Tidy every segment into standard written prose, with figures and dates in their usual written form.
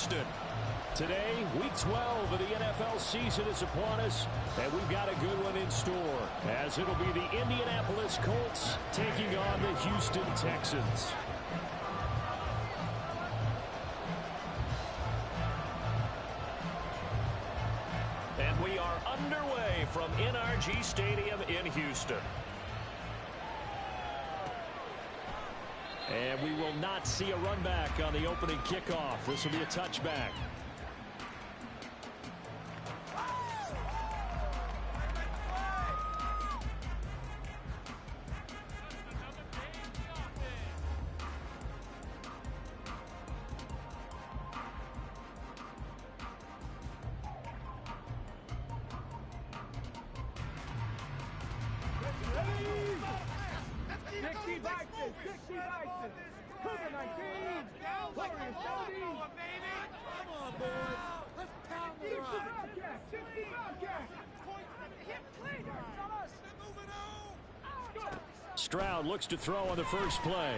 Houston. Today, Week 12 of the NFL season is upon us, and we've got a good one in store, as it'll be the Indianapolis Colts taking on the Houston Texans. And we are underway from NRG Stadium in Houston. And we will not see a run back on the opening kickoff. This will be a touchback. Stroud looks to throw on the first play.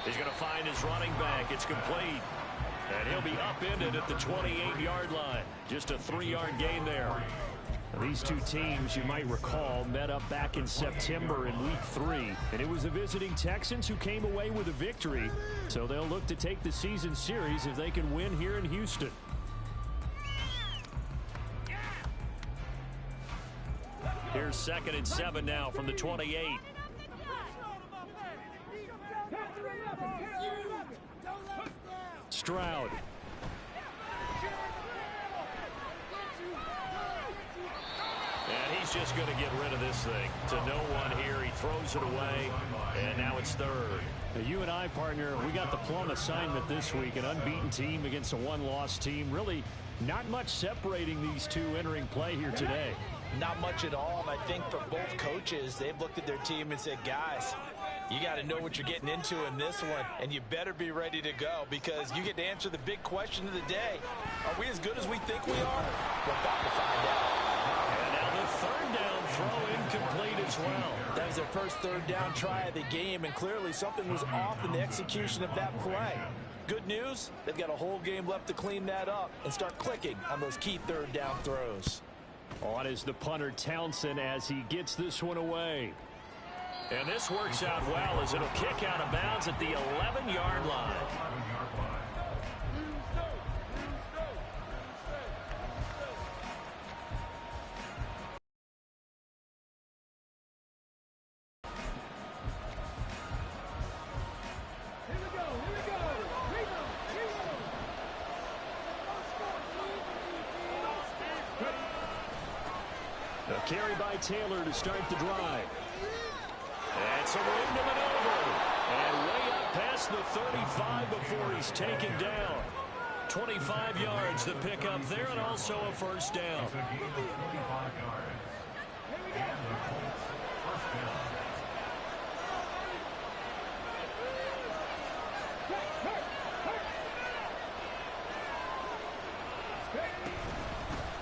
He's going to find his running back. It's complete. And he'll be upended at the 28-yard line. Just a 3-yard gain there. These two teams, you might recall, met up back in September in Week 3. And it was the visiting Texans who came away with a victory. So they'll look to take the season series if they can win here in Houston. Here's 2nd and 7 now from the 28. Stroud. And he's just going to get rid of this thing. To no one here. He throws it away. And now it's 3rd. Now you and I, partner, we got the plum assignment this week. An unbeaten team against a one-loss team. Really not much separating these two entering play here today. Not much at all, and I think for both coaches, they've looked at their team and said, guys, you got to know what you're getting into in this one, and you better be ready to go because you get to answer the big question of the day. Are we as good as we think we are? We're about to find out. And now the 3rd down throw incomplete as well. That was their first 3rd down try of the game, and clearly something was off in the execution of that play. Good news, they've got a whole game left to clean that up and start clicking on those key 3rd down throws. On is the punter Townsend as he gets this one away. And this works out well as it'll kick out of bounds at the 11-yard line. A carry by Taylor to start the drive. That's a window maneuver. And way up past the 35 before he's taken down. 25 yards the pickup there and also a 1st down.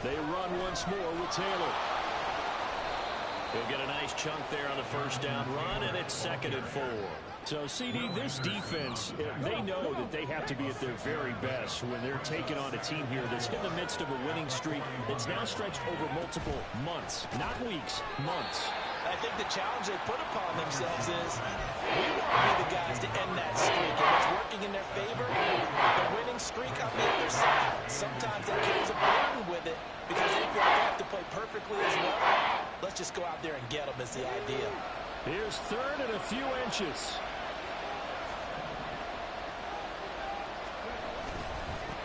They run once more with Taylor. He'll get a nice chunk there on the 1st down run, and it's 2nd and 4. So, CD, this defense, they know that they have to be at their very best when they're taking on a team here that's in the midst of a winning streak that's now stretched over multiple months, not weeks, months. I think the challenge they put upon themselves is we want to be the guys to end that streak, and what's working in their favor, the winning streak on the other side. Sometimes that carries a burden with it because they feel like they have to play perfectly as well. Let's just go out there and get them is the idea. Here's 3rd and a few inches.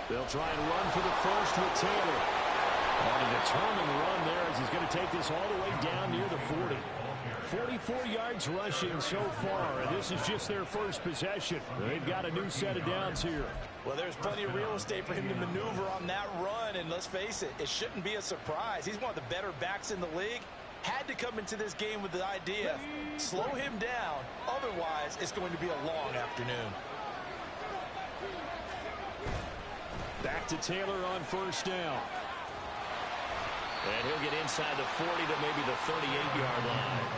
They'll try and run for the first with Taylor. On a determined run there as he's going to take this all the way down near the 40. 44 yards rushing so far, and this is just their first possession. They've got a new set of downs here. Well, there's plenty of real estate for him to maneuver on that run, and let's face it, it shouldn't be a surprise. He's one of the better backs in the league. Had to come into this game with the idea, slow him down, otherwise it's going to be a long afternoon. Back to Taylor on 1st down. And he'll get inside the 40 to maybe the 38-yard line.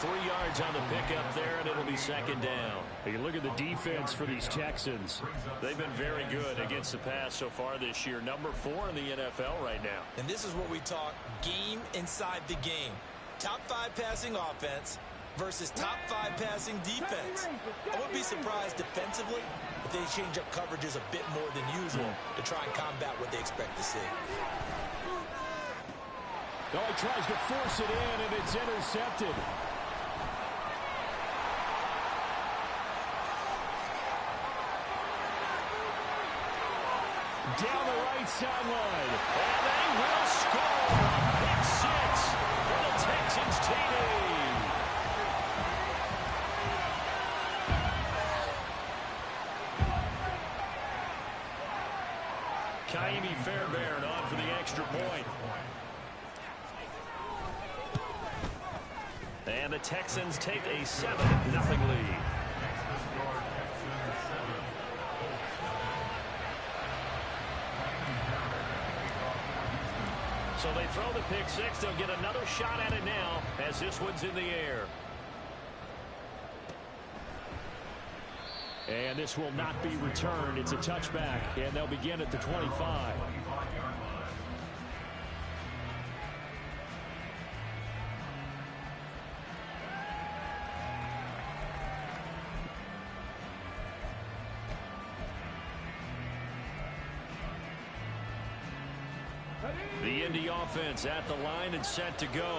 3 yards on the pickup there, and it'll be second down. You look at the defense for these Texans. They've been very good against the pass so far this year. Number 4 in the NFL right now. And this is what we talk game inside the game. Top 5 passing offense versus top 5 passing defense. I wouldn't be surprised defensively if they change up coverages a bit more than usual to try and combat what they expect to see. Oh, he tries to force it in, and it's intercepted. Down the right sideline. And they will score. Pick 6 for the Texans TD. Kaimi Fairbairn on for the extra point. And the Texans take a 7-0 lead. So they throw the pick 6. They'll get another shot at it now as this one's in the air. And this will not be returned. It's a touchback, and they'll begin at the 25. The Indy offense at the line and set to go.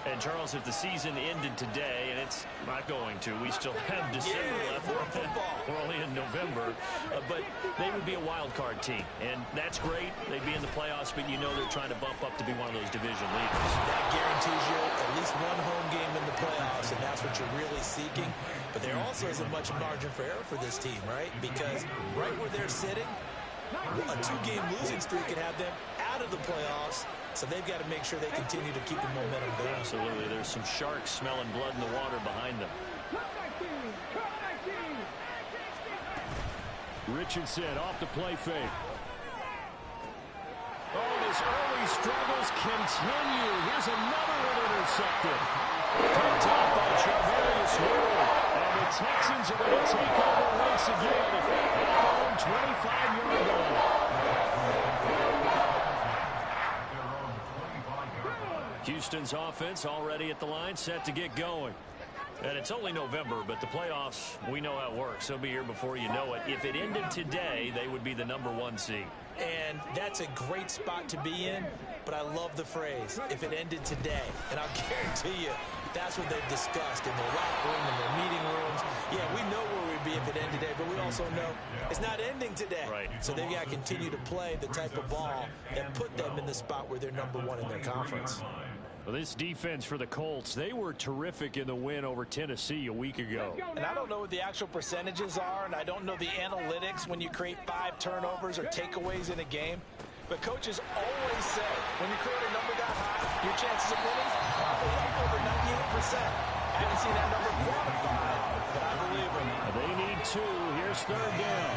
And, Charles, if the season ended today, and it's not going to, we still have December left. We're only in November. But they would be a wild card team. And that's great. They'd be in the playoffs, but you know they're trying to bump up to be one of those division leaders. That guarantees you at least one home game in the playoffs, and that's what you're really seeking. But there also isn't much margin for error for this team, right? Because right where they're sitting, a 2-game losing streak could have them out of the playoffs. So they've got to make sure they continue to keep the momentum going. Absolutely. There's some sharks smelling blood in the water behind them. Richardson off the play fake. Oh, his early struggles continue. Here's another one intercepted. Picked up by Charvarius Ward. And the Texans are going to take over once again at their own 25-yard line. Houston's offense already at the line, set to get going. And it's only November, but the playoffs, we know how it works. They'll be here before you know it. If it ended today, they would be the number 1 seed. And that's a great spot to be in, but I love the phrase, if it ended today. And I'll guarantee you, that's what they've discussed in their locker room, in their meeting rooms. Yeah, we know where we'd be if it ended today, but we also know it's not ending today. Right. So they've got to continue to play the type of ball that put them in the spot where they're number 1 in their conference. Well, this defense for the Colts, they were terrific in the win over Tennessee a week ago. And I don't know what the actual percentages are, and I don't know the analytics when you create 5 turnovers or takeaways in a game. But coaches always say, when you create a number that high, your chances of winning probably up over 98%. I haven't seen that number quantified, but I believe them. They need 2. Here's 3rd down.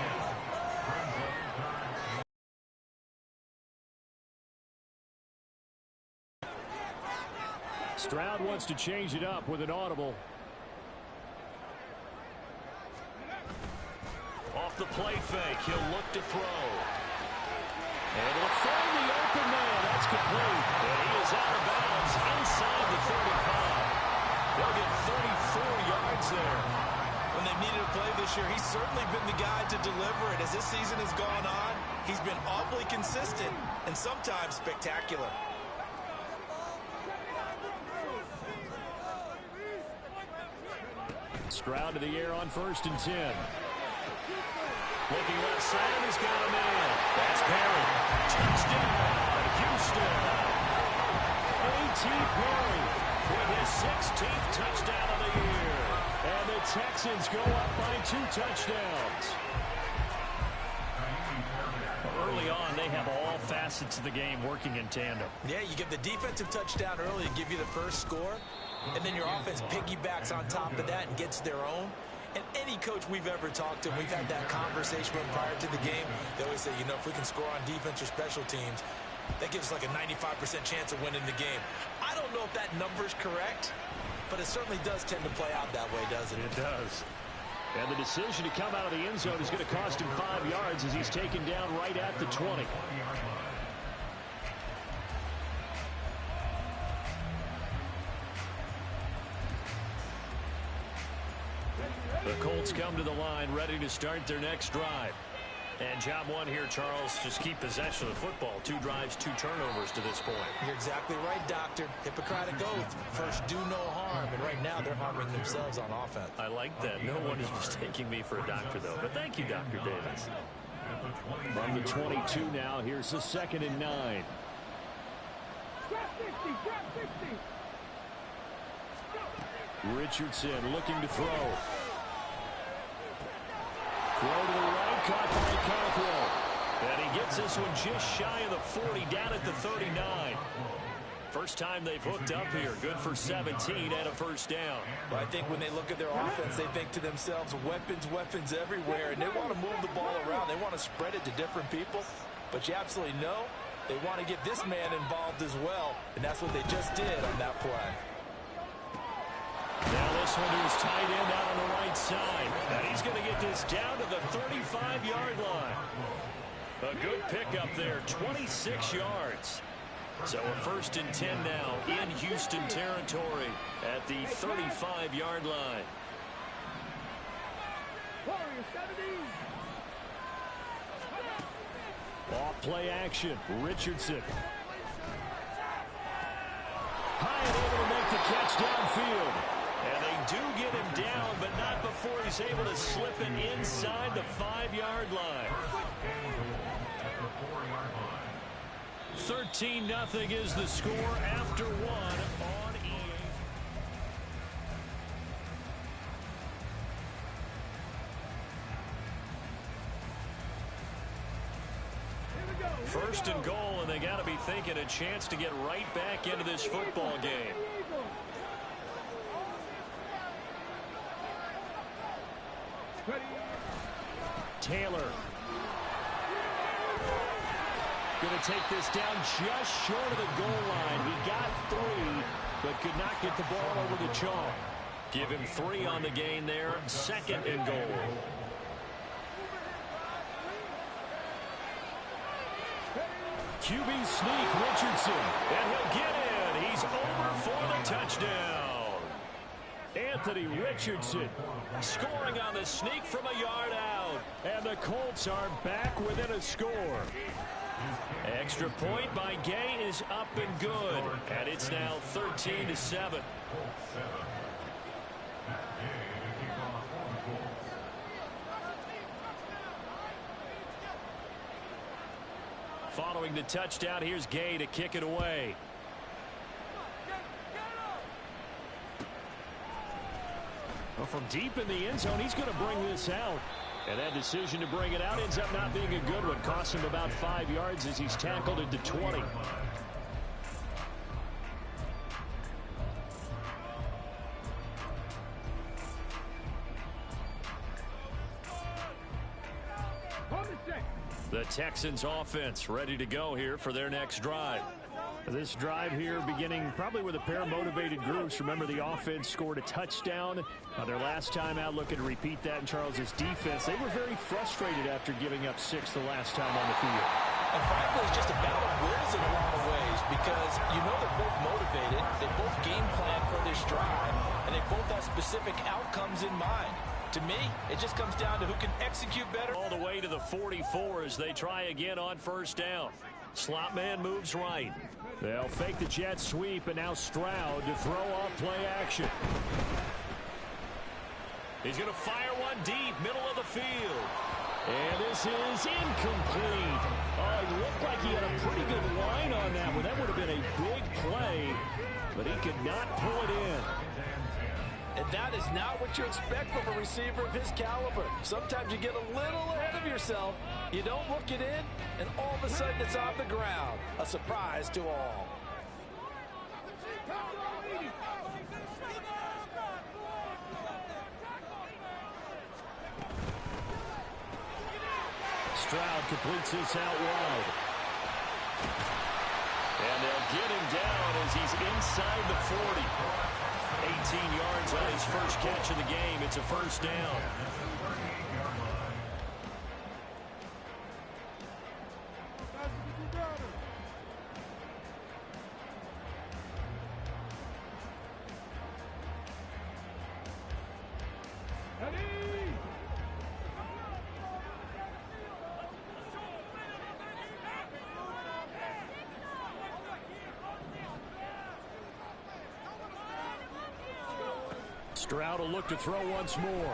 Stroud wants to change it up with an audible. Off the play fake, he'll look to throw. And he'll find the open man. That's complete. And he is out of bounds inside the 35. They'll get 34 yards there. When they've needed a play this year, he's certainly been the guy to deliver it. As this season has gone on, he's been awfully consistent and sometimes spectacular. Stroud to the air on 1st and 10. Looking left side, he's got a man. That's Perry. Touchdown, Houston. A.T. Perry With his 16th touchdown of the year. And the Texans go up by 2 touchdowns. Early on, they have all facets of the game working in tandem. Yeah, you get the defensive touchdown early to give you the first score, and then your offense piggybacks on top of that and gets their own. And any coach we've ever talked to, we've had that conversation with prior to the game. They always say, you know, if we can score on defense or special teams, that gives us like a 95% chance of winning the game. I don't know if that number's correct, but it certainly does tend to play out that way, doesn't it? It does. And the decision to come out of the end zone is going to cost him 5 yards as he's taken down right at the 20. The Colts come to the line, ready to start their next drive. And job one here, Charles, just keep possession of the football. 2 drives, 2 turnovers to this point. You're exactly right, Doctor. Hippocratic oath. First, do no harm. And right now, they're harming themselves on offense. I like that. No one is mistaking me for a doctor, though. But thank you, Dr. Davis. From the 22 now, here's the 2nd and 9. Richardson looking to throw. Throw to the right, caught by Cockrell. And he gets this one just shy of the 40, down at the 39. First time they've hooked up here. Good for 17 and a first down. Well, I think when they look at their offense, they think to themselves, weapons, weapons everywhere. And they want to move the ball around. They want to spread it to different people. But you absolutely know they want to get this man involved as well. And that's what they just did on that play. Now this one to his tight end out on the right side. And he's going to get this down to the 35-yard line. A good pickup there, 26 yards. So a 1st and 10 now in Houston territory at the 35-yard line. Off play action, Richardson. High and able to make the catch downfield. And they do get him down, but not before he's able to slip it inside the 5-yard line. 13-0 is the score after 1 on EA. First and goal, and they got to be thinking a chance to get right back into this football game. Taylor. Going to take this down just short of the goal line. He got 3, but could not get the ball over the chalk. Give him 3 on the gain there. 2nd and goal. QB sneak, Richardson. And he'll get in. He's over for the touchdown. Anthony Richardson scoring on the sneak from a yard out. And the Colts are back within a score. Extra point by Gay is up and good. And it's now 13-7. Following the touchdown, here's Gay to kick it away. Well, from deep in the end zone, he's going to bring this out. And that decision to bring it out ends up not being a good one. Cost him about 5 yards as he's tackled into 20. The Texans offense ready to go here for their next drive. This drive here beginning probably with a pair of motivated groups. Remember, the offense scored a touchdown their last time out. Looking to repeat that in Charles's defense. They were very frustrated after giving up 6 the last time on the field. And frankly, it's just a battle of wills in a lot of ways because you know they're both motivated. They both game plan for this drive, and they both have specific outcomes in mind. To me, it just comes down to who can execute better. All the way to the 44 as they try again on first down. Slot man moves right. They'll fake the jet sweep, and now Stroud to throw off play action. He's going to fire one deep, middle of the field. And this is incomplete. It looked like he had a pretty good line on that one. That would have been a big play, but he could not pull it in. And that is not what you expect from a receiver of his caliber. Sometimes you get a little ahead of yourself. You don't look it in, and all of a sudden it's on the ground. A surprise to all. Stroud completes this out wide. And they'll get him down as he's inside the 40. 18 yards on his first catch of the game. It's a first down. Stroud will look to throw once more. Over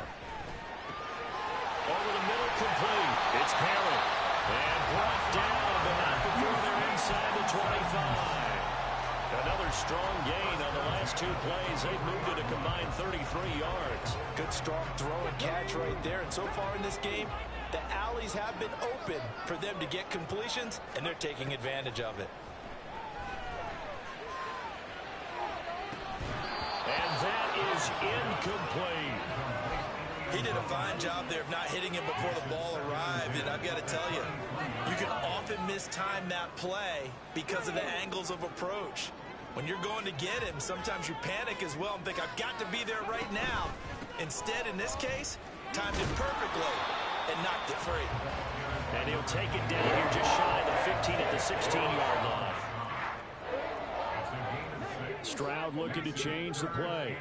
the middle, complete. It's Perry. And brought down, but not before they're inside the 25. Another strong gain on the last two plays. They've moved it a combined 33 yards. Good strong throw and catch right there. And so far in this game, the alleys have been open for them to get completions, and they're taking advantage of it. And that is incomplete. He did a fine job there of not hitting him before the ball arrived. And I've got to tell you, you can often mistime that play because of the angles of approach. When you're going to get him, sometimes you panic as well and think, I've got to be there right now. Instead, in this case, timed it perfectly and knocked it free. And he'll take it down here just shy of the 15 at the 16-yard line. Stroud looking to change the play.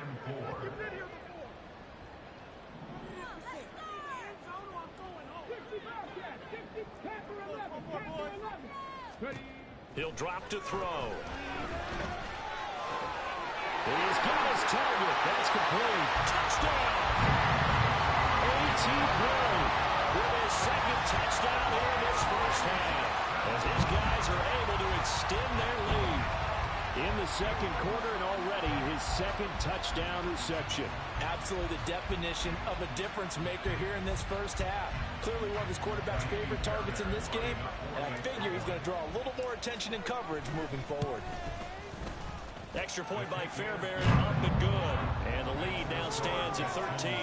He'll drop to throw. He's got his target. That's complete. Touchdown. A.T. Perry with his second touchdown here in this first half. As his guys are able to extend their lead. In the second quarter and already his second touchdown reception. Absolutely the definition of a difference maker here in this first half. Clearly one of his quarterback's favorite targets in this game, and I figure he's going to draw a little more attention and coverage moving forward. Extra point by Fairbairn, up and good. And the lead now stands at 13.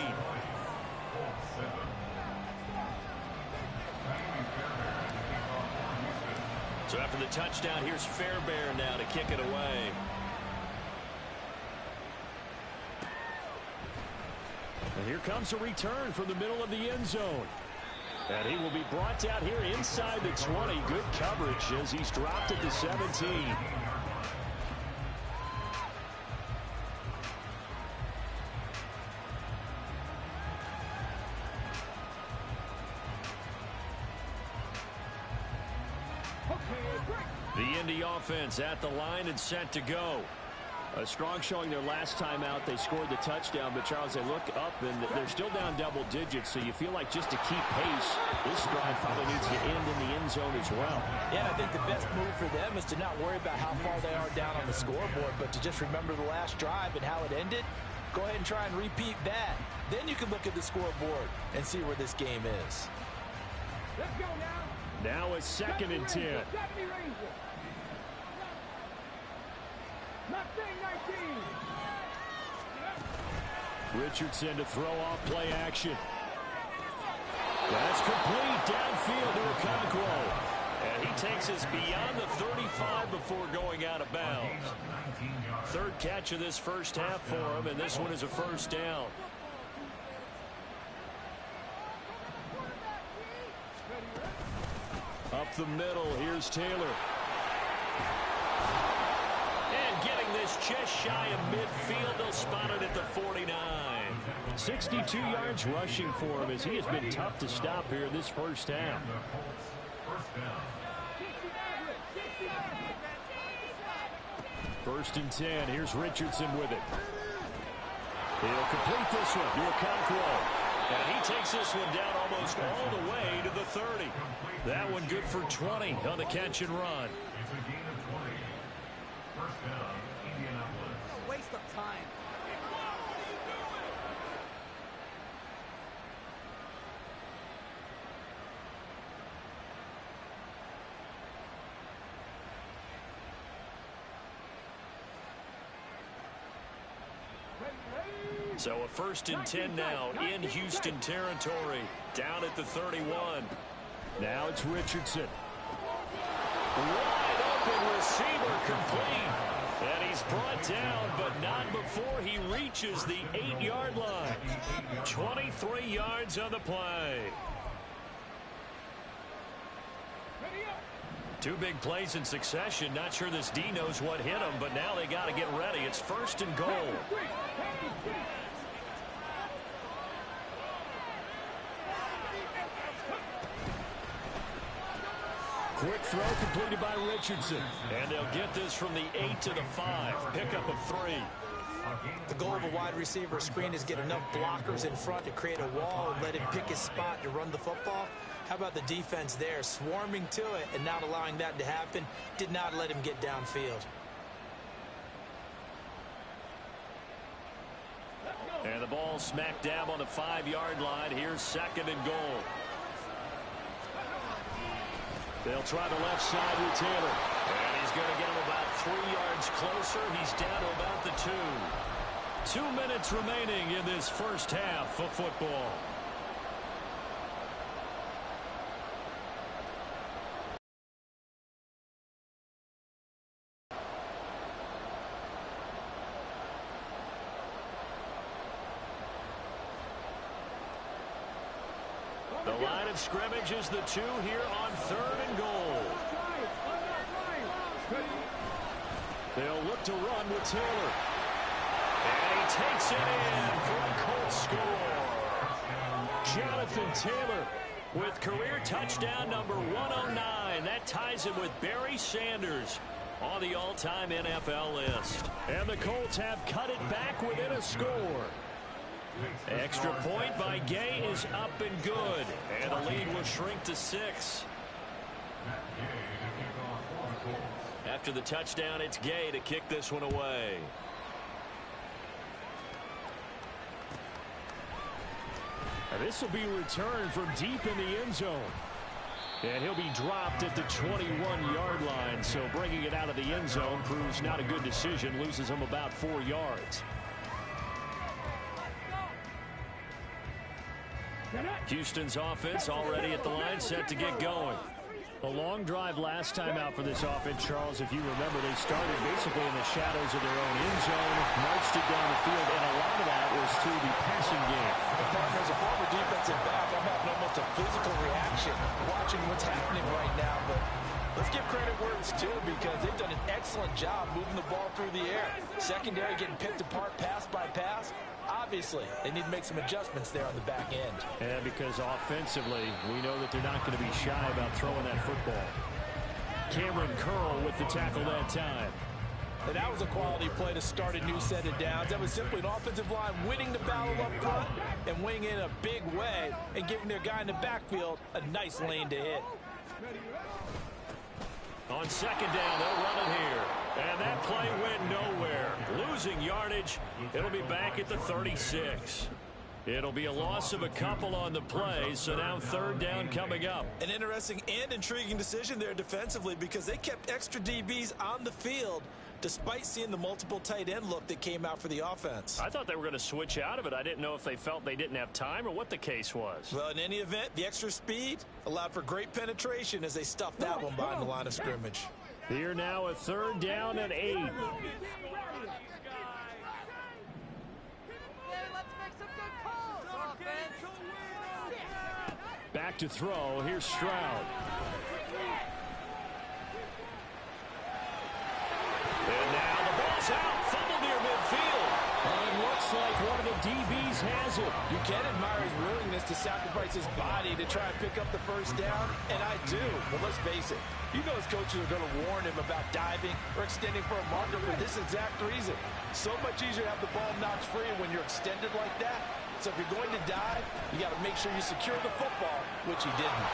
So after the touchdown, here's Fairbairn now to kick it away. And here comes a return from the middle of the end zone. And he will be brought down here inside the 20. Good coverage as he's dropped at the 17. The Indy offense at the line and set to go. A strong showing their last time out. They scored the touchdown, but Charles, they look up and they're still down double digits, so you feel like just to keep pace, this drive probably needs to end in the end zone as well. Yeah, I think the best move for them is to not worry about how far they are down on the scoreboard, but to just remember the last drive and how it ended. Go ahead and try and repeat that. Then you can look at the scoreboard and see where this game is. Let's go now. Now a 2nd and 10. Richardson to throw off play action. That's complete downfield to Okonkwo. And he takes us beyond the 35 before going out of bounds. Third catch of this first half for him, and this one is a first down. Up the middle, here's Taylor. And getting this just shy of midfield, they'll spot it at the 49. 62 yards rushing for him as he has been tough to stop here in this first half. First and 10, here's Richardson with it. He'll complete this one to Okonkwo. And he takes this one down almost all the way to the 30. That one good for 20 on the catch and run. A waste of time. So a first and 10 now in Houston territory, down at the 31. Now it's Richardson. Wide open receiver complete. And he's brought down, but not before he reaches the 8-yard line. 23 yards on the play. Two big plays in succession. Not sure this D knows what hit him, but now they got to get ready. It's 1st and goal. Quick throw completed by Richardson. And they'll get this from the 8 to the 5. Pickup of 3. The goal of a wide receiver screen is get enough blockers in front to create a wall and let him pick his spot to run the football. How about the defense there, swarming to it and not allowing that to happen? Did not let him get downfield. And the ball smack dab on the 5-yard line. Here's 2nd and goal. They'll try the left side with Taylor. And he's going to get him about 3 yards closer. He's down to about the 2. 2 minutes remaining in this first half of football. The line of scrimmage is the 2 here on 3rd and goal. They'll look to run with Taylor. And he takes it in for a Colts score. Jonathan Taylor with career touchdown number 109. That ties him with Barry Sanders on the all-time NFL list. And the Colts have cut it back within a score. Extra point by Gay is up and good. And the lead will shrink to 6. After the touchdown, it's Gay to kick this one away. And this will be returned from deep in the end zone. And he'll be dropped at the 21-yard line. So bringing it out of the end zone proves not a good decision. Loses him about 4 yards. Houston's offense already at the line, set to get going. A long drive last time out for this offense, Charles. If you remember, they started basically in the shadows of their own end zone, marched it down the field, and a lot of that was through the passing game. Partner, as a former defensive back, I'm having almost a physical reaction watching what's happening right now. But let's give credit where it's due, because they've done an excellent job moving the ball through the air. Secondary getting picked apart pass by pass. Obviously, they need to make some adjustments there on the back end. And because offensively, we know that they're not going to be shy about throwing that football. Cameron Curl with the tackle that time. And that was a quality play to start a new set of downs. That was simply an offensive line winning the battle up front and winning in a big way and giving their guy in the backfield a nice lane to hit. On 2nd down, they'll run it here. And that play went nowhere. Losing yardage. It'll be back at the 36. It'll be a loss of a couple on the play, so now 3rd down coming up. An interesting and intriguing decision there defensively, because they kept extra DBs on the field despite seeing the multiple tight end look that came out for the offense. I thought they were going to switch out of it. I didn't know if they felt they didn't have time or what the case was. Well, in any event, the extra speed allowed for great penetration as they stuffed that one behind the line of scrimmage. Here now a 3rd down and 8. Back to throw. Here's Stroud. And now the ball's out. Fumble near midfield. And it looks like one of the DBs has it. You can admire his willingness to sacrifice his body to try and pick up the 1st down, and I do. But let's face it, you know his coaches are going to warn him about diving or extending for a marker for this exact reason. So much easier to have the ball knocked free when you're extended like that. So if you're going to dive, you got to make sure you secure the football, which he didn't.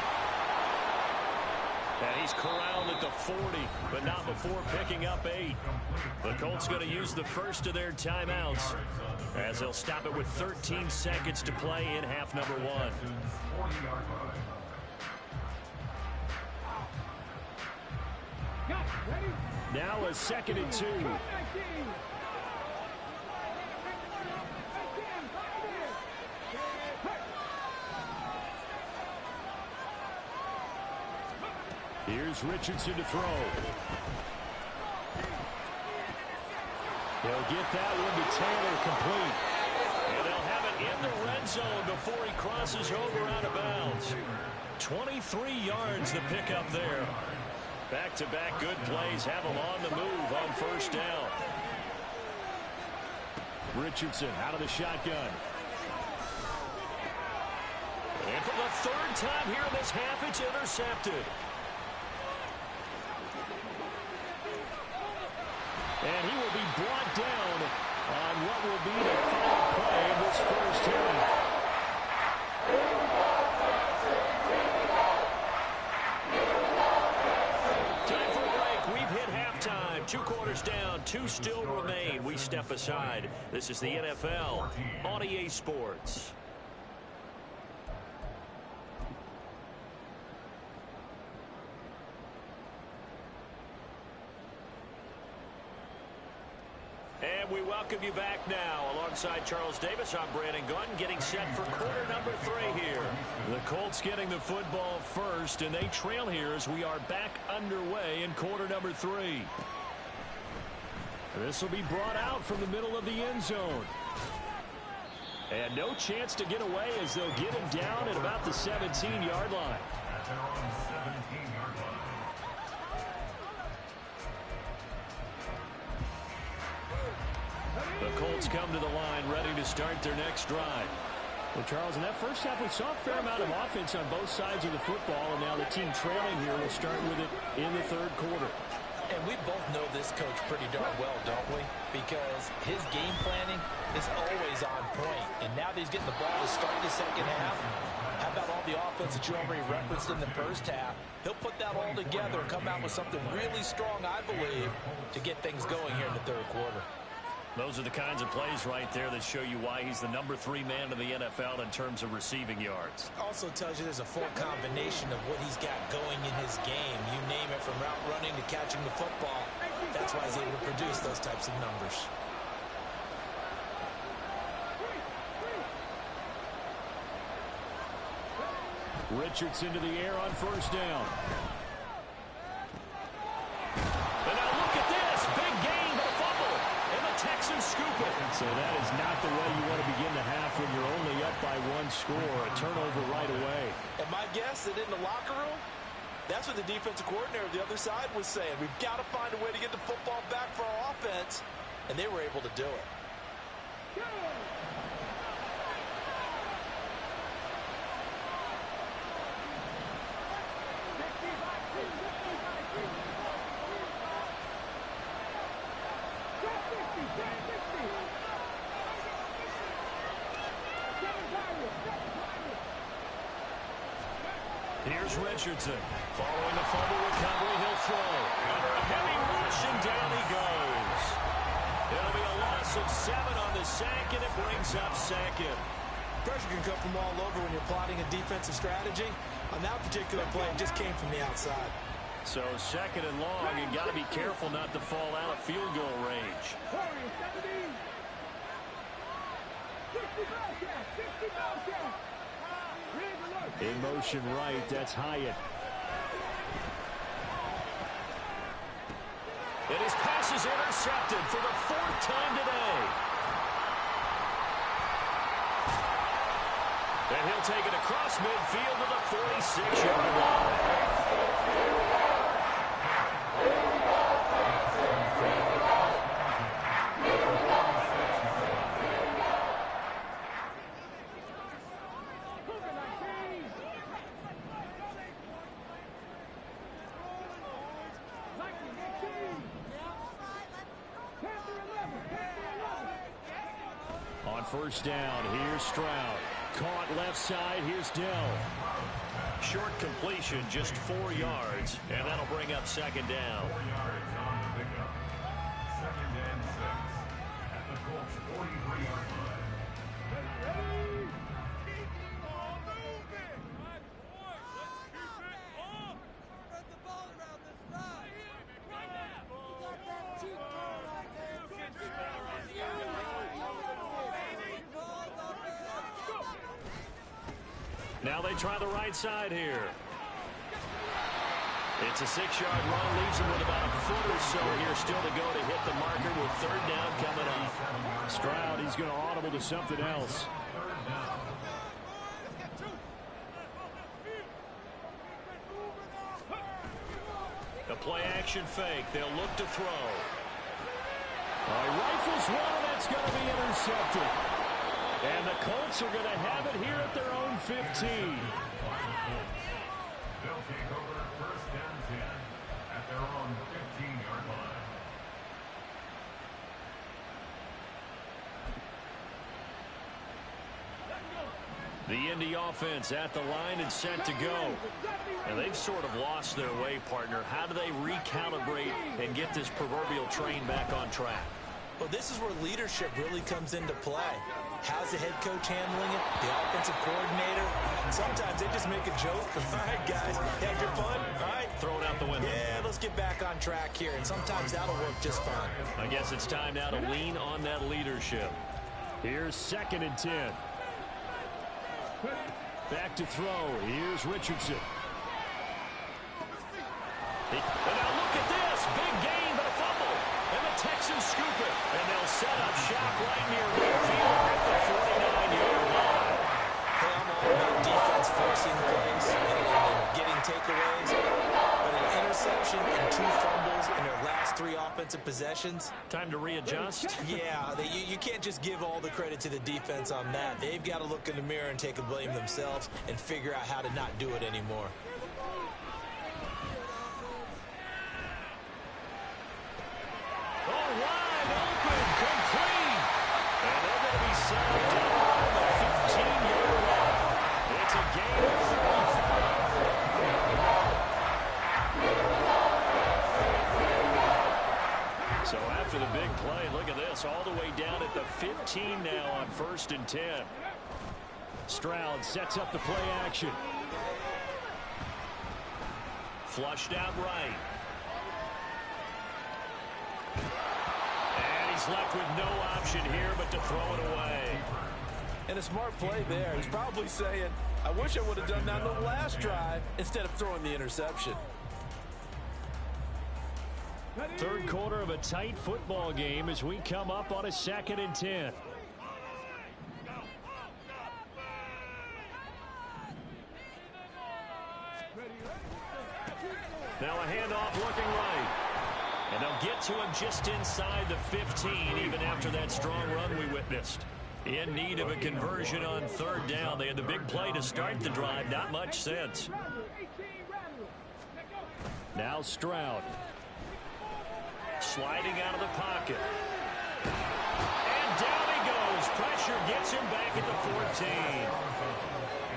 And he's corralled at the 40, but not before picking up 8. The Colts going to use the first of their timeouts as they'll stop it with 13 seconds to play in half number 1. Now a 2nd and 2. Here's Richardson to throw. He'll get that one to Taylor, complete. And they'll have it in the red zone before he crosses over out of bounds. 23 yards the pickup there. Back-to-back good plays have him on the move on first down. Richardson out of the shotgun. And for the third time here in this half, it's intercepted. And he will be brought down on what will be the final play of this first half. Time for a break. We've hit halftime. 2 quarters down. 2 still remain. We step aside. This is the NFL on EA Sports. And we welcome you back now. Alongside Charles Davis, I'm Brandon Gunn, getting set for quarter number 3 here. The Colts getting the football first, and they trail here as we are back underway in quarter number 3. This will be brought out from the middle of the end zone. And no chance to get away as they'll get him down at about the 17-yard line. The Colts come to the line, ready to start their next drive. Well, Charles, in that first half, we saw a fair amount of offense on both sides of the football, and now the team trailing here will start with it in the third quarter. And we both know this coach pretty darn well, don't we? Because his game planning is always on point. And now that he's getting the ball to start the second half, how about all the offense that you already referenced in the first half? He'll put that all together and come out with something really strong, I believe, to get things going here in the third quarter. Those are the kinds of plays right there that show you why he's the number 3 man in the NFL in terms of receiving yards. Also tells you there's a full combination of what he's got going in his game. You name it, from route running to catching the football. That's why he's able to produce those types of numbers. Richardson to the air on first down. And now look at this. Big gain, but a fumble. And the Texans scoop it. So that is not the way you want to begin the half when you're only up by 1 score. A turnover right away. And my guess that in the locker room, that's what the defensive coordinator of the other side was saying. We've got to find a way to get the football back for our offense. And they were able to do it. Here's Richardson. Following the fumble recovery, he'll throw. Under a heavy rush, and down he goes. It'll be a loss of 7 on the sack, and it brings up second. Pressure can come from all over when you're plotting a defensive strategy. On that particular play, it just came from the outside. So second and long, and got to be careful not to fall out of field goal range. In motion right, that's Hyatt. And his pass is intercepted for the 4th time today. And he'll take it across midfield to the 46-yard line. On first down, here's Stroud. Caught left side, here's Dell. Short completion, just 4 yards, and that'll bring up second down. 4 yards on the pickup. Second and 6 at the Colts 43-yard line. Now they try the right side here. It's a 6-yard run, leaves him with about a foot or so here still to go to hit the marker with third down coming up. Stroud, he's going to audible to something else. A play-action fake. They'll look to throw. He rifles one, and that's going to be intercepted. And the Colts are going to have it here at their own 15. They'll take over first and 10 at their own 15-yard line. The Indy offense at the line and set to go. And they've sort of lost their way, partner. How do they recalibrate and get this proverbial train back on track? Well, this is where leadership really comes into play. How's the head coach handling it? The offensive coordinator? Sometimes they just make a joke. All right, guys, had your fun? All right. Throw it out the window. Yeah, let's get back on track here. And sometimes that'll work just fine. I guess it's time now to lean on that leadership. Here's 2nd and 10. Back to throw. Here's Richardson. And now look at this. Big gain, but a fumble. And the Texans scoop it. And they'll set up shop right near midfield at the 49-yard line. Hey, I'm all about defense forcing plays and getting takeaways. But an interception and 2 fumbles in their last 3 offensive possessions. Time to readjust. Yeah, you can't just give all the credit to the defense on that. They've got to look in the mirror and take a blame themselves and figure out how to not do it anymore. Oh, wide open, complete. And they're going to be sacked down the 15-yard line. It's a gain of 35. So after the big play, look at this, all the way down at the 15 now on 1st and 10. Stroud sets up the play action. Flushed out right. And he's left with no option here but to throw it away. And a smart play there. He's probably saying, I wish I would have done that on the last drive instead of throwing the interception. 3rd quarter of a tight football game as we come up on a 2nd and 10. Now a handoff looking right. And they'll get to him just inside the 15 even after that strong run we witnessed. In need of a conversion on 3rd down. They had the big play to start the drive. Not much sense. Now Stroud. Sliding out of the pocket. And down he goes. Pressure gets him back at the 14.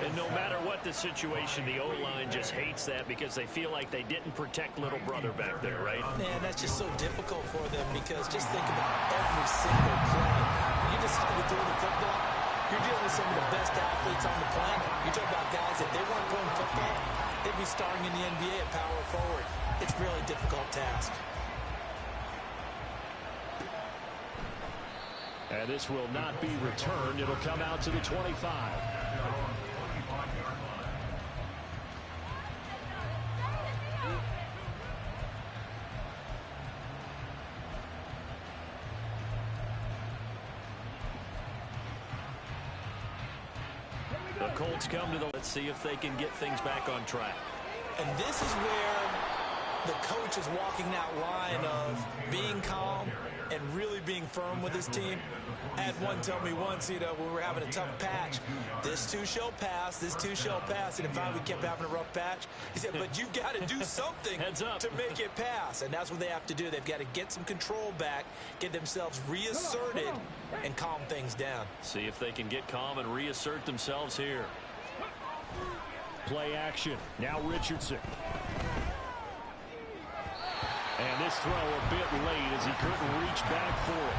And no matter what the situation, the O-line just hates that because they feel like they didn't protect little brother back there, right? Man, that's just so difficult for them because just think about every single play. When you decide to throw the football, you're dealing with some of the best athletes on the planet. You talk about guys that they weren't playing football, they'd be starring in the NBA at power forward. It's a really difficult task. And this will not be returned. It'll come out to the 25. The Colts come to the... Let's see if they can get things back on track. And this is where the coach is walking that line of being calm and really being firm with his team. I had one tell me once, when we were having a tough patch, this too shall pass, this too shall pass. And in fact, we kept having a rough patch. He said, but you've got to do something Heads up. to make it pass. And that's what they have to do. They've got to get some control back, get themselves reasserted, and calm things down. See if they can get calm and reassert themselves here. Play action. Now Richardson. And this throw a bit late as he couldn't reach back for it.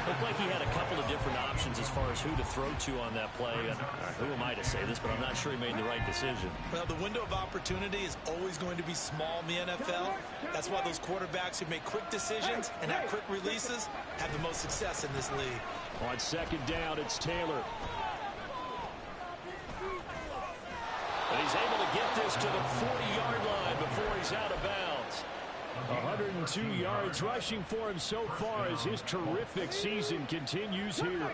Looked like he had a couple of different options as far as who to throw to on that play. And who am I to say this, but I'm not sure he made the right decision. Well, the window of opportunity is always going to be small in the NFL. That's why those quarterbacks who make quick decisions and have quick releases have the most success in this league. On 2nd down, it's Taylor. And he's able to get this to the 40-yard line before he's out of bounds. 102 yards rushing for him so far as his terrific season continues here.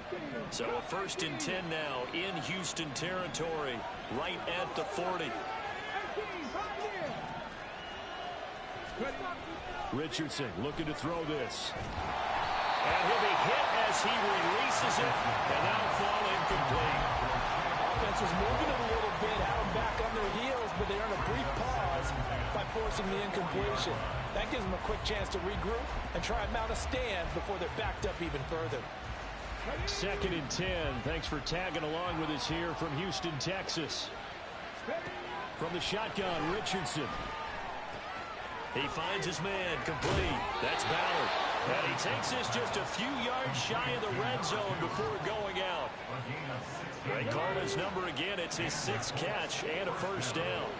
So a 1st and 10 now in Houston territory, right at the 40. Richardson looking to throw this. And he'll be hit as he releases it, and that'll fall incomplete. Offense was moving it a little bit, had them back on their heels, but they earned a brief pause by forcing the incompletion. That gives them a quick chance to regroup and try and mount a stand before they're backed up even further. 2nd and 10. Thanks for tagging along with us here from Houston, Texas. From the shotgun, Richardson. He finds his man, complete. That's Ballard. And he takes this just a few yards shy of the red zone before going out. They called his number again. It's his 6th catch and a 1st down.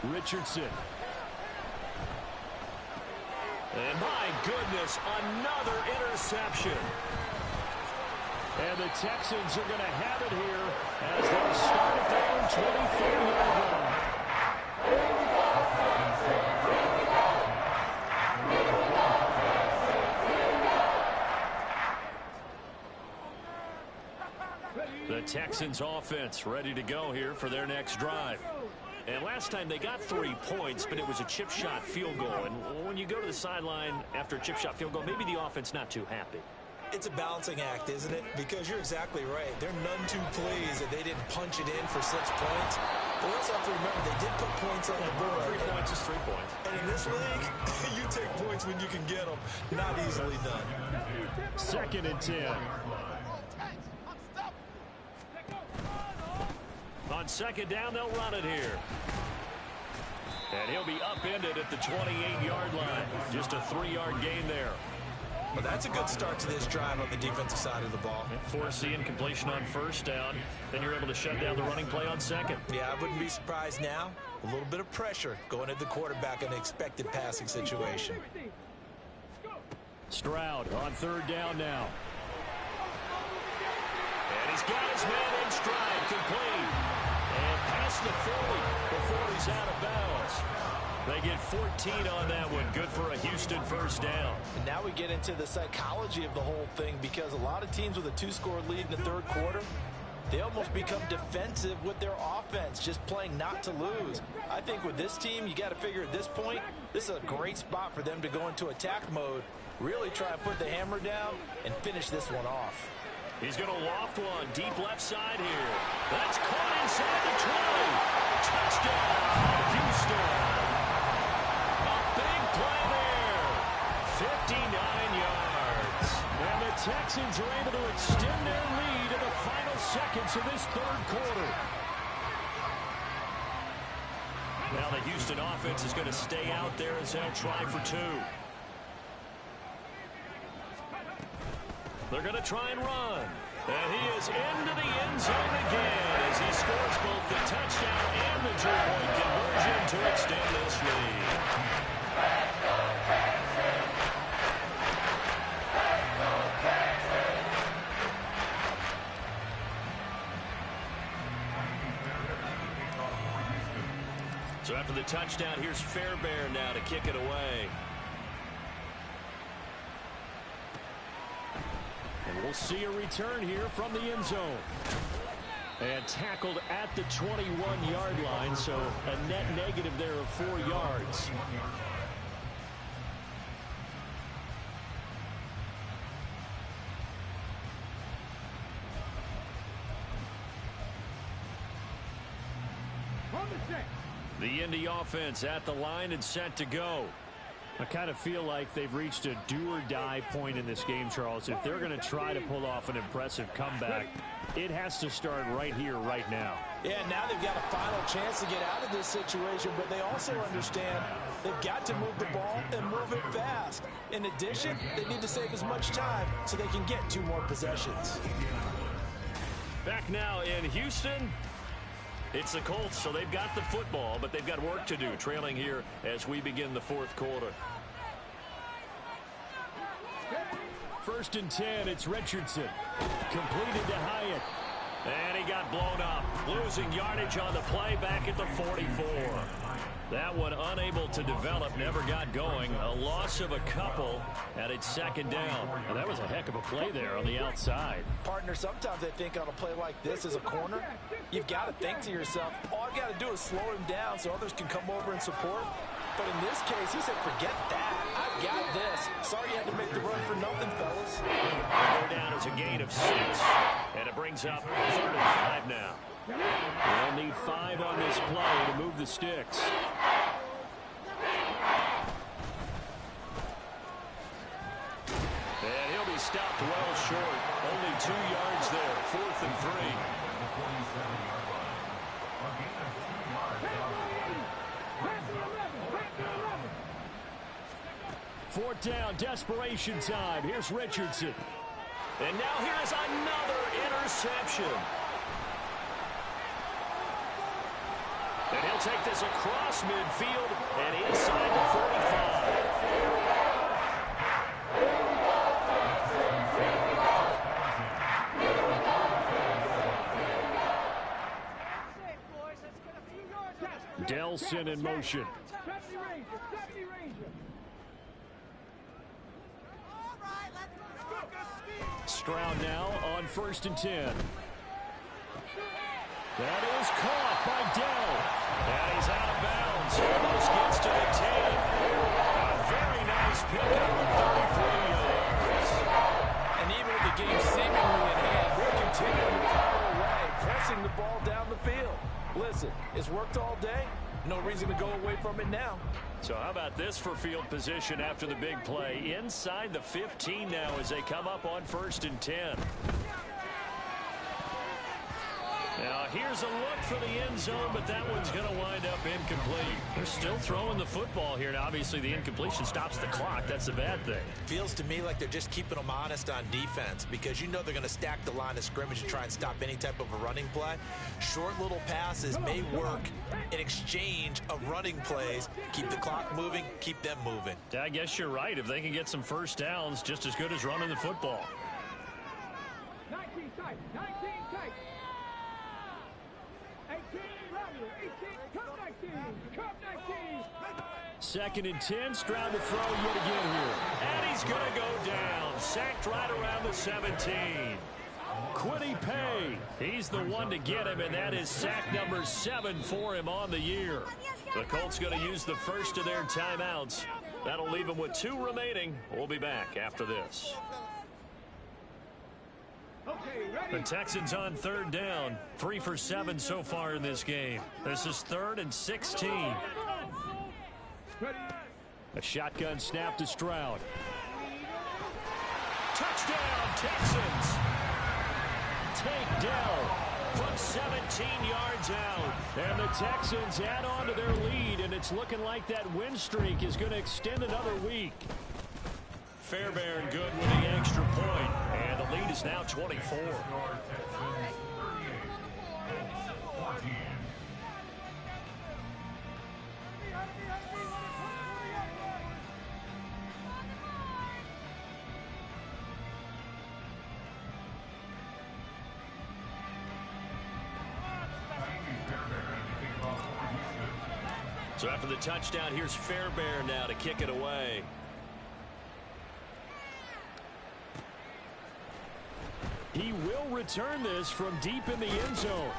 Richardson. And my goodness, another interception. And the Texans are going to have it here as they start at their own 24-yard line. The Texans offense ready to go here for their next drive. And last time they got 3 points, but it was a chip shot field goal. And when you go to the sideline after a chip shot field goal, maybe the offense not too happy. It's a balancing act, isn't it? Because you're exactly right. They're none too pleased that they didn't punch it in for 6 points. But we also have to remember they did put points on the board. 3 points is 3 points. And in this league, you take points when you can get them. Not easily done. 2nd and 10. On 2nd down, they'll run it here. And he'll be upended at the 28-yard line. Just a 3-yard gain there. Well, that's a good start to this drive on the defensive side of the ball. Force the incompletion on 1st down. Then you're able to shut down the running play on 2nd. Yeah, I wouldn't be surprised now. A little bit of pressure going at the quarterback in an expected passing situation. Stroud on 3rd down now. And he's got his man in stride, complete. And past the 40 before he's out of bounds. They get 14 on that one. Good for a Houston 1st down. And now we get into the psychology of the whole thing, because a lot of teams with a 2-score lead in the 3rd quarter, they almost become defensive with their offense, just playing not to lose. I think with this team, you got to figure at this point, this is a great spot for them to go into attack mode, really try and put the hammer down and finish this one off. He's going to loft one deep left side here. That's caught inside the 20. Touchdown, Houston. A big play there. 59 yards. And the Texans are able to extend their lead in the final seconds of this 3rd quarter. Now the Houston offense is going to stay out there as they'll try for 2. They're going to try and run. And he is into the end zone again as he scores both the touchdown and the 2-point conversion to extend this lead. So after the touchdown, here's Fairbairn now to kick it away. And we'll see a return here from the end zone. And tackled at the 21-yard line, so a net negative there of 4 yards. The Indy offense at the line and set to go. I kind of feel like they've reached a do-or-die point in this game, Charles. If they're going to try to pull off an impressive comeback, it has to start right here, right now. Yeah, now they've got a final chance to get out of this situation, but they also understand they've got to move the ball and move it fast. In addition, they need to save as much time so they can get 2 more possessions. Back now in Houston. It's the Colts, so they've got the football, but they've got work to do, trailing here as we begin the 4th quarter. 1st and 10, it's Richardson. Completed to Hyatt. And he got blown up. Losing yardage on the play back at the 44. That one unable to develop, never got going. A loss of a couple, and it's second down. And that was a heck of a play there on the outside. Partner, sometimes I think on a play like this as a corner, you've got to think to yourself, all I got to do is slow him down so others can come over and support. But in this case, he said, forget that. I've got this. Sorry you had to make the run for nothing, fellas. They're down as a gain of 6, and it brings up 3rd and 5 now. They'll need 5 on this play to move the sticks. And he'll be stopped well short. Only 2 yards there. 4th and 3. Fourth down, desperation time. Here's Richardson. And now here's another interception. And he'll take this across midfield and inside the 45. Delson in motion. Stroud now on 1st and 10. That is caught by Dell. And he's out of bounds. Almost gets to the 10. A very nice pickup of 33 yards. And even with the game seemingly in hand, we're continuing to power away, pressing the ball down the field. Listen, it's worked all day. No reason to go away from it now. So how about this for field position after the big play? Inside the 15 now as they come up on 1st and 10. Now here's a look for the end zone, but that one's going to wind up incomplete. They're still throwing the football here, and obviously the incompletion stops the clock. That's a bad thing. Feels to me like they're just keeping them honest on defense because you know they're going to stack the line of scrimmage and try and stop any type of a running play. Short little passes may work in exchange of running plays. Keep the clock moving, keep them moving. I guess you're right. If they can get some first downs, just as good as running the football. 19 tight, 19 tight. 18, Romeo, 18, come 19, come 19. 2nd and 10, Stroud to throw yet again here. And he's going to go down. Sacked right around the 17. Quiddy Pay. He's the one to get him, and that is sack number 7 for him on the year. The Colts going to use the first of their timeouts. That'll leave them with 2 remaining. We'll be back after this. The Texans on 3rd down. 3 for 7 so far in this game. This is 3rd and 16. A shotgun snap to Stroud. Touchdown, Texans. Take Dell From 17 yards out. And the Texans add on to their lead, and it's looking like that win streak is going to extend another week. Fairbairn good with the extra point, and the lead is now 24. So after the touchdown, here's Fairbairn now to kick it away. He will return this from deep in the end zone.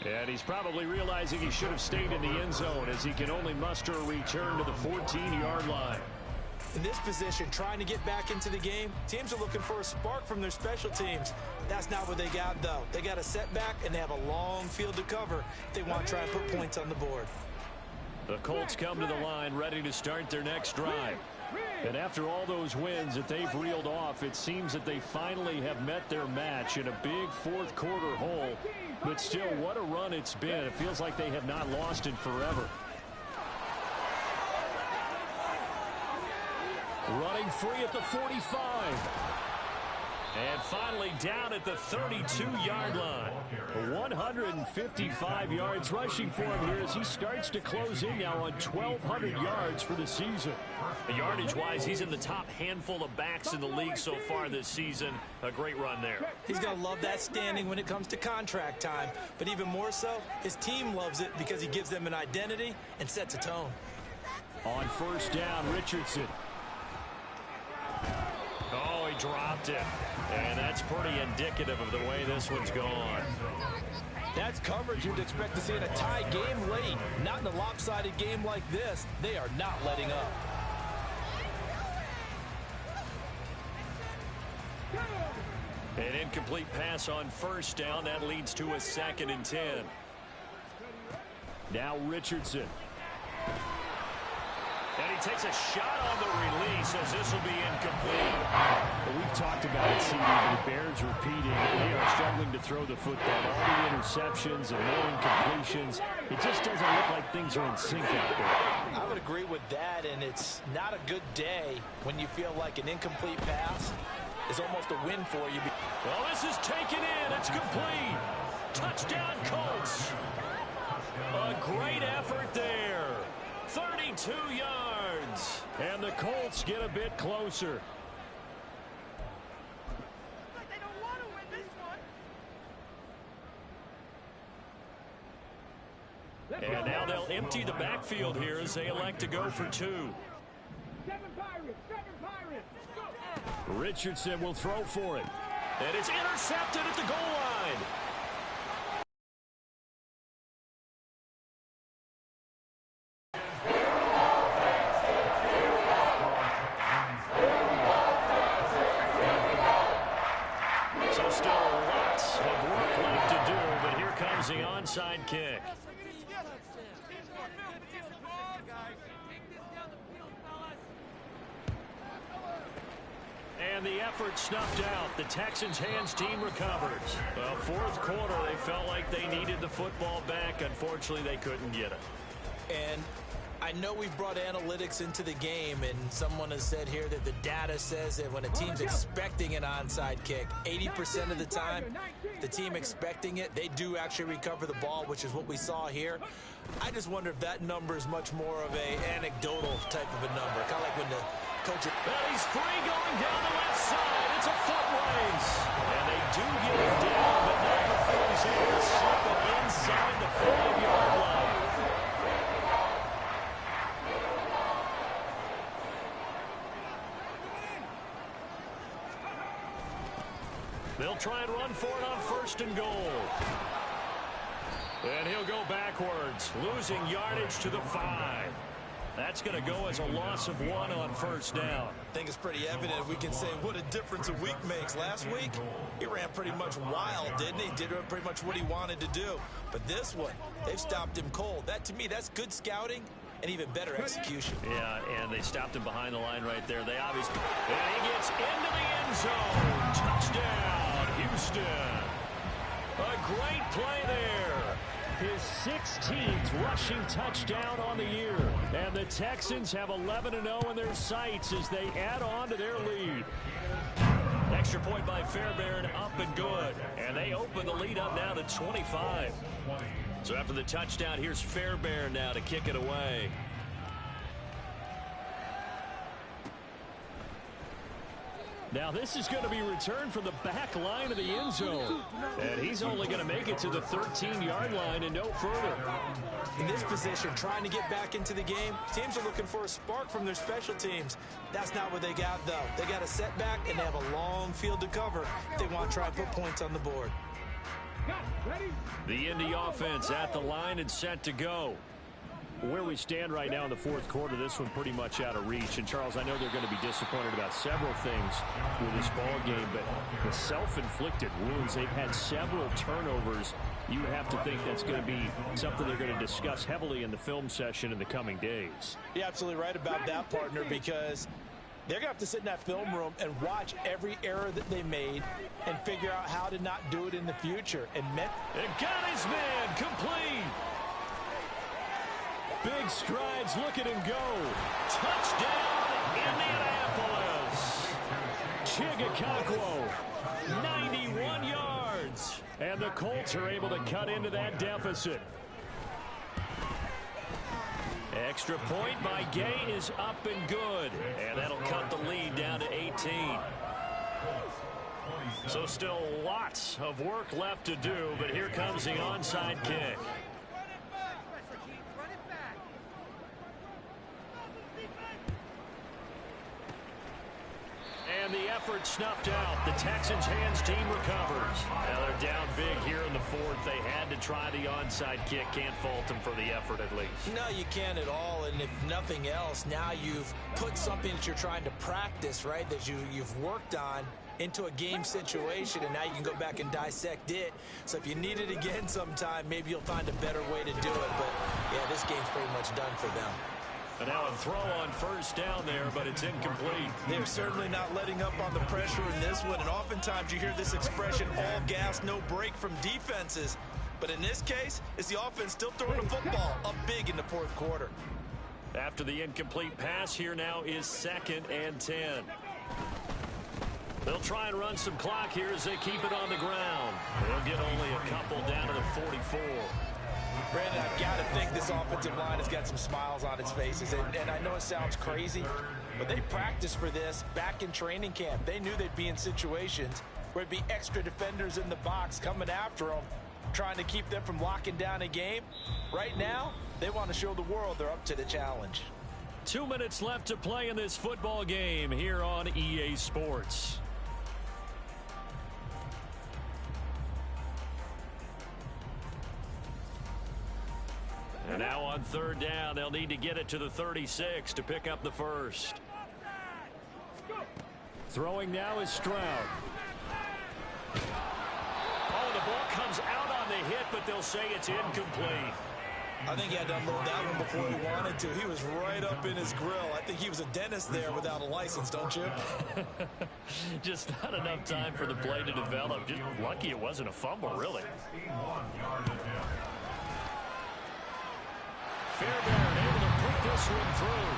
And he's probably realizing he should have stayed in the end zone as he can only muster a return to the 14-yard line. In this position, trying to get back into the game, teams are looking for a spark from their special teams. That's not what they got, though. They got a setback, and they have a long field to cover if they want to try and put points on the board. The Colts come to the line ready to start their next drive. And after all those wins that they've reeled off, it seems that they finally have met their match in a big fourth quarter hole. But still, what a run it's been. It feels like they have not lost in forever. Running free at the 45. And finally down at the 32-yard line. 155 yards rushing for him here as he starts to close in now on 1,200 yards for the season. Yardage-wise, he's in the top handful of backs in the league so far this season. A great run there. He's going to love that standing when it comes to contract time. But even more so, his team loves it because he gives them an identity and sets a tone. On first down, Richardson. Oh, he dropped it. And that's pretty indicative of the way this one's gone. That's coverage you'd expect to see in a tie game late. Not in a lopsided game like this. They are not letting up. An incomplete pass on first down. That leads to a 2nd and 10. Now Richardson. And he takes a shot on the release as this will be incomplete. Well, we've talked about it, CD, but it bears repeating. They are struggling to throw the football. All the interceptions and more incompletions. It just doesn't look like things are in sync out there. I would agree with that, and it's not a good day when you feel like an incomplete pass is almost a win for you. Well, this is taken in. It's complete. Touchdown, Colts. A great effort there. 32 yards. And the Colts get a bit closer. They don't want to win this one. And now they'll empty the backfield here as they elect to go for 2. 7 Pirates, 7 Pirates. Go. Richardson will throw for it. And it's intercepted at the goal line. So still lots of work left to do, but here comes the onside kick. And the effort snuffed out. The Texans' hands team recovers. Well, fourth quarter, they felt like they needed the football back. Unfortunately, they couldn't get it. And I know we've brought analytics into the game, and someone has said here that the data says that when a team's expecting an onside kick, 80% of the time, the team expecting it, they do actually recover the ball, which is what we saw here. I just wonder if that number is much more of a anecdotal type of a number, kind of like when the coach... Well, he's free going down the left side. It's a foot race. And they do get him down, but not before he's able to slip it inside the 5-yard line. They'll try and run for it on 1st and goal. And he'll go backwards, losing yardage to the 5. That's going to go as a loss of 1 on 1st down. I think it's pretty evident. We can say what a difference a week makes. Last week, he ran pretty much wild, didn't he? Did pretty much what he wanted to do. But this one, they've stopped him cold. That, to me, that's good scouting and even better execution. Yeah, and they stopped him behind the line right there. They obviously... And he gets into the end zone. Touchdown, Houston. A great play there. His 16th rushing touchdown on the year. And the Texans have 11-0 in their sights as they add on to their lead. Extra point by Fairbairn, up and good. And they open the lead up now to 25. So after the touchdown, here's Fairbairn now to kick it away. Now this is going to be returned from the back line of the end zone. And he's only going to make it to the 13-yard line and no further. In this position, trying to get back into the game, teams are looking for a spark from their special teams. That's not what they got, though. They got a setback, and they have a long field to cover if they want to try and put points on the board. The Indy offense at the line and set to go. Where we stand right now in the fourth quarter, this one pretty much out of reach. And, Charles, I know they're going to be disappointed about several things with this ball game, but the self-inflicted wounds, they've had several turnovers. You would have to think that's going to be something they're going to discuss heavily in the film session in the coming days. You're absolutely right about that, partner, because they're going to have to sit in that film room and watch every error that they made and figure out how to not do it in the future. And got his man complete. Big strides, look at him go. Touchdown, Indianapolis. Chigakakwo, 91 yards. And the Colts are able to cut into that deficit. Extra point by Gay is up and good. And that'll cut the lead down to 18. So still lots of work left to do, but here comes the onside kick. And the effort snuffed out. The Texans' hands team recovers. Now they're down big here in the fourth. They had to try the onside kick. Can't fault them for the effort at least. No, you can't at all. And if nothing else, now you've put something that you're trying to practice, right, that you've worked on into a game situation, and now you can go back and dissect it. So if you need it again sometime, maybe you'll find a better way to do it. But, yeah, this game's pretty much done for them. And now a throw on first down there, but it's incomplete. They're certainly not letting up on the pressure in this one, and oftentimes you hear this expression, all gas, no break from defenses. But in this case, it's the offense still throwing the football up big in the fourth quarter. After the incomplete pass, here now is 2nd and 10. They'll try and run some clock here as they keep it on the ground. They'll get only a couple down to the 44. Brandon, I've got to think this offensive line has got some smiles on its faces. And I know it sounds crazy, but they practiced for this back in training camp. They knew they'd be in situations where it'd be extra defenders in the box coming after them, trying to keep them from locking down a game. Right now, they want to show the world they're up to the challenge. 2 minutes left to play in this football game here on EA Sports. And now on 3rd down, they'll need to get it to the 36 to pick up the first. Throwing now is Stroud. Oh, the ball comes out on the hit, but they'll say it's incomplete. I think he had to unload that one before he wanted to. He was right up in his grill. I think he was a dentist there without a license, don't you? Just not enough time for the play to develop. Just lucky it wasn't a fumble, really. Fairbairn able to put this one through.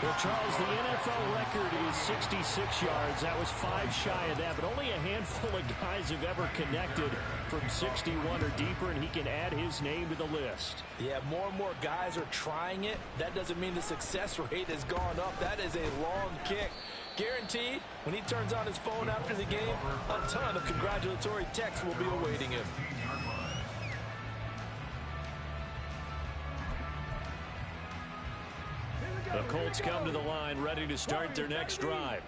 Well, Charles, the NFL record is 66 yards. That was 5 shy of that, but only a handful of guys have ever connected from 61 or deeper, and he can add his name to the list. Yeah, more and more guys are trying it. That doesn't mean the success rate has gone up. That is a long kick. Guaranteed, when he turns on his phone after the game, a ton of congratulatory texts will be awaiting him. The Colts come to the line ready to start their next drive.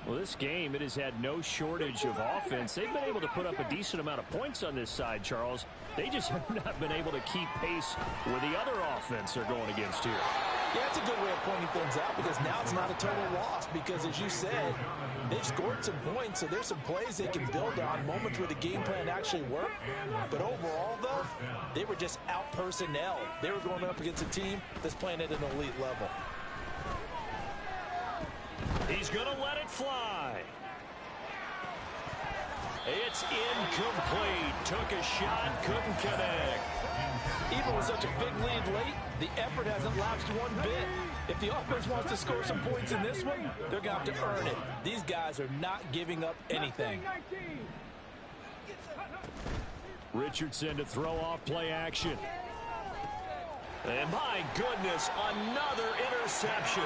Well, this game, it has had no shortage of offense. They've been able to put up a decent amount of points on this side, Charles. They just have not been able to keep pace with the other offense they're going against here. Yeah, that's a good way of pointing things out, because now it's not a total loss, because as you said, they've scored some points, so there's some plays they can build on, moments where the game plan actually worked. But overall, though, they were just out personnel. They were going up against a team that's playing at an elite level. He's going to let it fly. It's incomplete. Took a shot, couldn't connect. Even with such a big lead late, the effort hasn't lapsed one bit. If the offense wants to score some points in this one, they're going to have to earn it. These guys are not giving up anything. Richardson to throw off play action. And my goodness, another interception.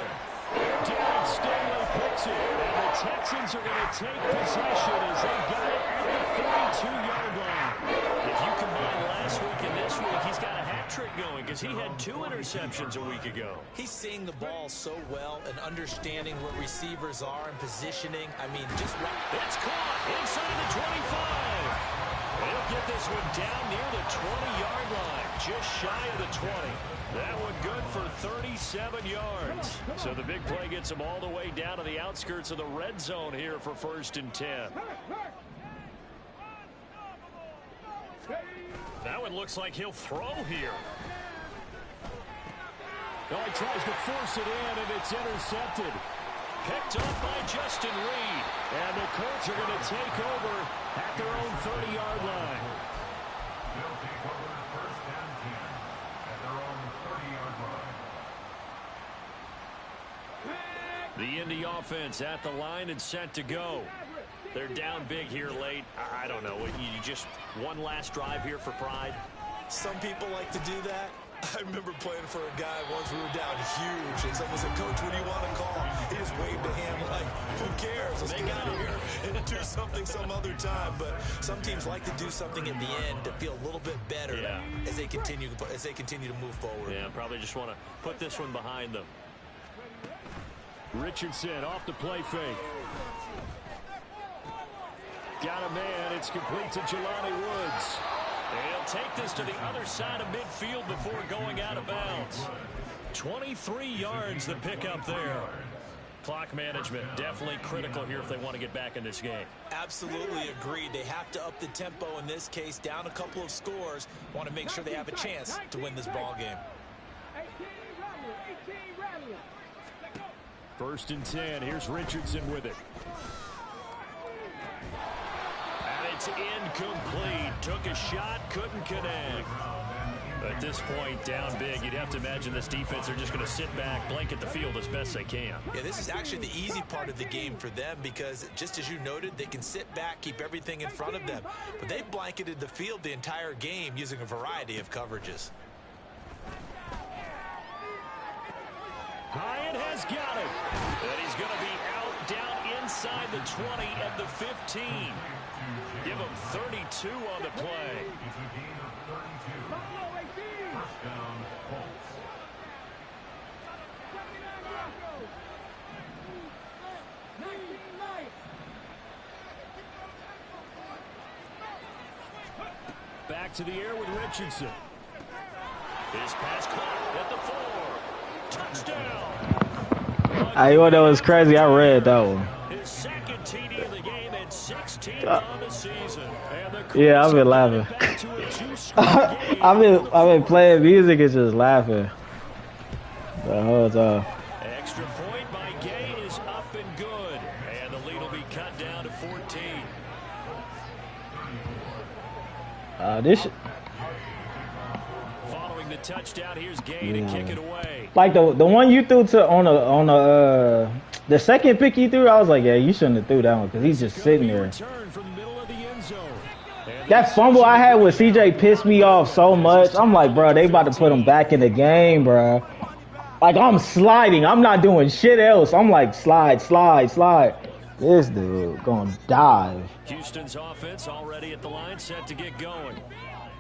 Derek Stingley picks it, and the Texans are going to take possession as they got it at the 42-yard line. If you combine last week and this week, he's got a hat trick going because he had 2 interceptions a week ago. He's seeing the ball so well and understanding what receivers are and positioning. I mean, just right. It's caught inside the 25. They'll get this one down near the 20-yard line, just shy of the 20. That one good for 37 yards. So the big play gets them all the way down to the outskirts of the red zone here for 1st and 10. That one looks like he'll throw here. Oh, he tries to force it in, and it's intercepted. Picked up by Justin Reed. And the Colts are going to take over at their own 30-yard line. They'll take over 1st and 10 at their own 30-yard line. The Indy offense at the line and set to go. They're down big here late. I don't know. You just one last drive here for pride. Some people like to do that. I remember playing for a guy once. We were down huge, and someone said, "Coach, what do you want to call?" He just waved a hand like, "Who cares? Let's get out of here and do something some other time." But some teams like to do something at the end to feel a little bit better as they continue to move forward. Yeah, probably just want to put this one behind them. Richardson off the play fake. Got a man. It's complete to Jelani Woods. He'll take this to the other side of midfield before going out of bounds. 23 yards the pickup there. Clock management definitely critical here if they want to get back in this game. Absolutely agreed. They have to up the tempo in this case, down a couple of scores. Want to make sure they have a chance to win this ball game. 1st and 10. Here's Richardson with it. It's incomplete. Took a shot, couldn't connect. At this point, down big, you'd have to imagine this defense are just going to sit back, blanket the field as best they can. Yeah, this is actually the easy part of the game for them because, just as you noted, they can sit back, keep everything in front of them. But they've blanketed the field the entire game using a variety of coverages. Hyatt has got it. And he's going to be out, down inside the 20 at the 15. Give him 32 on the play. It's a gain of 32. First down, Colts. Back to the air with Richardson. His pass caught at the 4. Touchdown. I know that was crazy. I read that one. His second TD of the game and 16 on the season. Yeah, I've been laughing. I've been playing music and just laughing the whole time. Extra point by Gay is up and good, and the lead will be cut down to 14. Following the touchdown, here's Gay to kick it away. Like the one you threw to on the second pick you threw, I was like, yeah, you shouldn't have threw that one because he's just sitting there. That fumble I had with CJ pissed me off so much. I'm like, bro, they about to put him back in the game, bro. Like, I'm sliding. I'm not doing shit else. I'm like, slide. This dude gonna dive. Houston's offense already at the line, set to get going.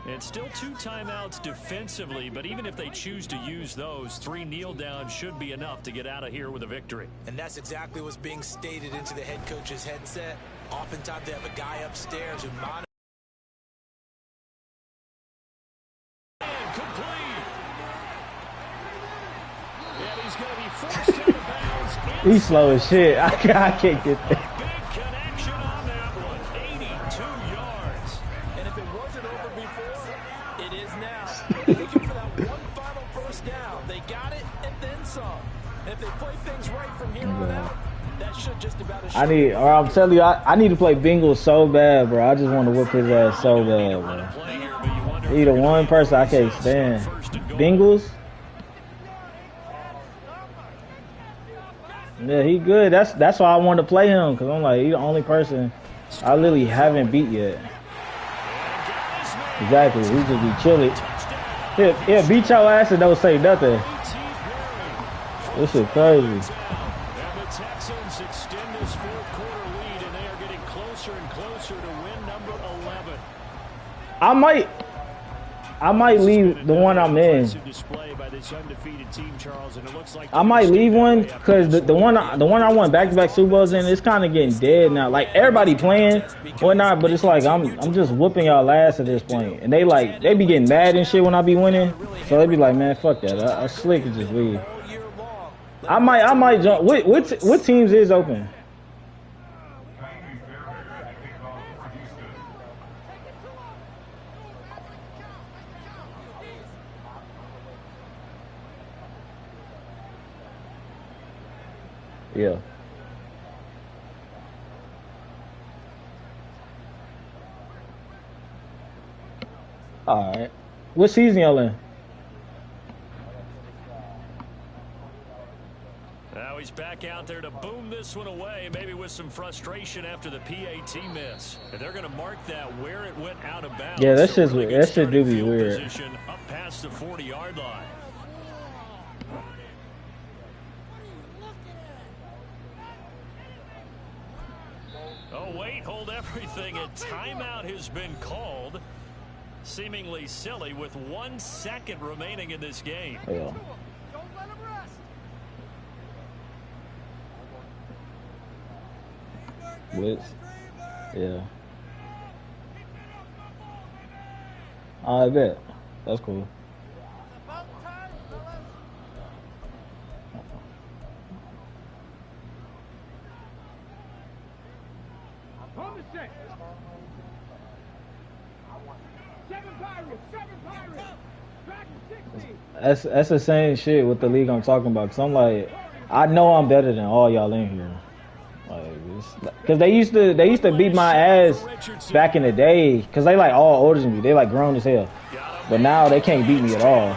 And still 2 timeouts defensively, but even if they choose to use those, 3 kneel downs should be enough to get out of here with a victory. And that's exactly what's being stated into the head coach's headset. Oftentimes they have a guy upstairs who monitors. He's slow as shit. I can't get that. Big connection on that one. 82 yards. And if it wasn't over before, it is now. Looking for that one final first down. They got it and then some. And if they play things right from here on out, that should just about assure. I'm telling you, I need to play Bengals so bad, bro. I just want to whip his ass so bad, bro. He the one person I can't stand. Bengals? Yeah, he good. That's why I wanted to play him, because I'm like, he the only person I literally haven't beat yet. Exactly. He just be chilling. He'll beat your ass and don't say nothing. This shit crazy. And the Texans extend this 4th quarter lead, and they are getting closer and closer to win number 11. I might leave the one I'm in. I might leave one because the one I won back-to-back Super Bowls in, it's kind of getting dead now. Like, everybody playing whatnot, but it's like I'm just whooping y'all ass at this point. And they be getting mad and shit when I be winning. So they be like, man, fuck that. I slick and just leave. I might jump. What teams is open? Yeah. All right. What season y'all in? Now he's back out there to boom this one away, maybe with some frustration after the PAT miss. And they're going to mark that where it went out of bounds. Yeah, that shit do be weird. Up past the 40-yard line. Oh, wait, hold everything. A timeout has been called. Seemingly silly with 1 second remaining in this game. Yeah. Blitz. Yeah. I bet. That's cool. On the set. 7 Pirates. 7 Pirates. Back to 60. That's the same shit with the league I'm talking about. Cause I'm like, I know I'm better than all y'all in here. Like, cause they used to beat my ass back in the day. Cause they like all older than me. They like grown as hell. But now they can't beat me at all.